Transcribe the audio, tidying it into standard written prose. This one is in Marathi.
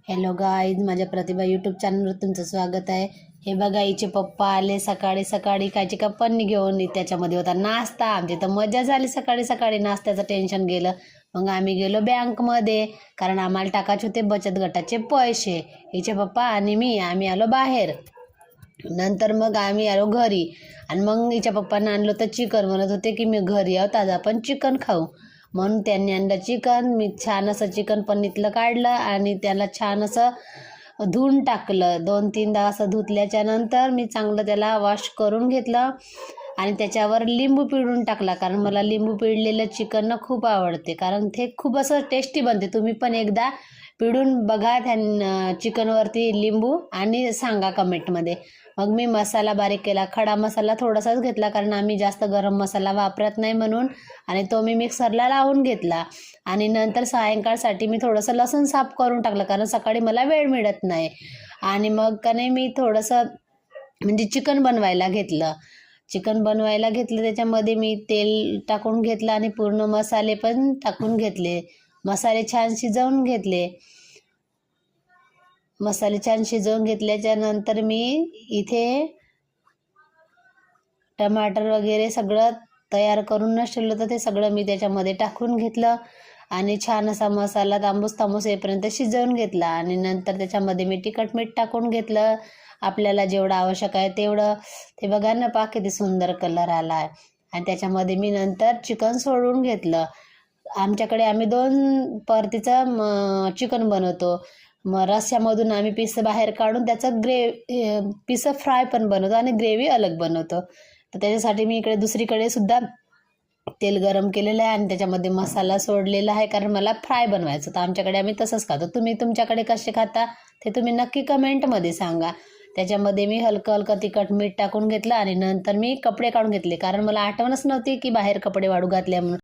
हॅलो गाईज, माझ्या प्रतिभा यूट्यूब चॅनलवर तुमचं स्वागत आहे. हे बघा, हिचे पप्पा आले सकाळी सकाळी कायची का पन्नी घेऊन. त्याच्यामध्ये होता नाश्ता. आमची तर मजा झाली. सकाळी सकाळी नाश्त्याचं टेन्शन गेलं. मग आम्ही गेलो बँकमध्ये, कारण आम्हाला टाकायचे होते बचत गटाचे पैसे. हिचे पप्पा आणि आम्ही आलो बाहेर. नंतर मग आम्ही आलो घरी. आणि मग हिच्या पप्पांना आणलं तर चिकन. म्हणत होते की मी घरी आहोत, आज आपण चिकन खाऊ. म्हणून त्यांनी आणलं चिकन. मी छान असं चिकन पन्नीतलं काढलं आणि त्याला छान असं धुवून टाकलं. 2-3दा असं धुतल्याच्या नंतर मी चांगलं त्याला वॉश करून घेतलं आणि त्याच्यावर लिंबू पिळून टाकला, कारण मला लिंबू पिळलेलं चिकन खूप आवडते, कारण ते खूप असं टेस्टी बनते. तुम्ही पण एकदा पिळून बघा त्या चिकनवरती लिंबू आणि सांगा कमेंटमध्ये. मग मी मसाला बारीक केला. खडा मसाला थोडासाच घेतला, कारण आम्ही जास्त गरम मसाला वापरत नाही म्हणून. आणि तो मी मिक्सरला लावून घेतला. आणि नंतर सायंकाळसाठी मी थोडंसं लसूण साफ करून टाकलं, कारण सकाळी मला वेळ मिळत नाही. आणि मग का नाही मी थोडंसं म्हणजे चिकन बनवायला घेतलं. त्याच्यामध्ये मी तेल टाकून घेतलं आणि पूर्ण मसाले पण टाकून घेतले. मसाले छान शिजवून घेतल्याच्या नंतर मी इथे टमाटर वगैरे सगळं तयार करूनच ठेवलं होतं. ते सगळं मी त्याच्यामध्ये टाकून घेतलं आणि छान असा मसाला तांबूस येईपर्यंत शिजवून घेतला. आणि नंतर त्याच्यामध्ये मी तिखट मीठ टाकून घेतलं, आपल्याला जेवढं आवश्यक आहे तेवढं. ते बघा ना, पहा किती सुंदर कलर आला आहे. आणि त्याच्यामध्ये मी नंतर चिकन सोडून घेतलं. आम्ही 2 परतीचं चिकन बनवतो. मग रस्स्यामधून आम्ही पीस बाहेर काढून त्याचं पीस फ्राय पण बनवतो आणि ग्रेव्ही अलग बनवतो. तर त्याच्यासाठी मी इकडे दुसरीकडे सुद्धा तेल गरम केलेलं आहे आणि त्याच्यामध्ये मसाला सोडलेला आहे, कारण मला फ्राय बनवायचं. तर आमच्याकडे आम्ही तसंच खातो. तुम्ही तुमच्याकडे कसे खाता ते तुम्ही नक्की कमेंटमध्ये सांगा. त्याच्यामध्ये मी हलकं तिखट मीठ टाकून घेतलं आणि नंतर मी कपडे काढून घेतले, कारण मला आठवणच नव्हती की बाहेर कपडे वाळू घातल्या म्हणून.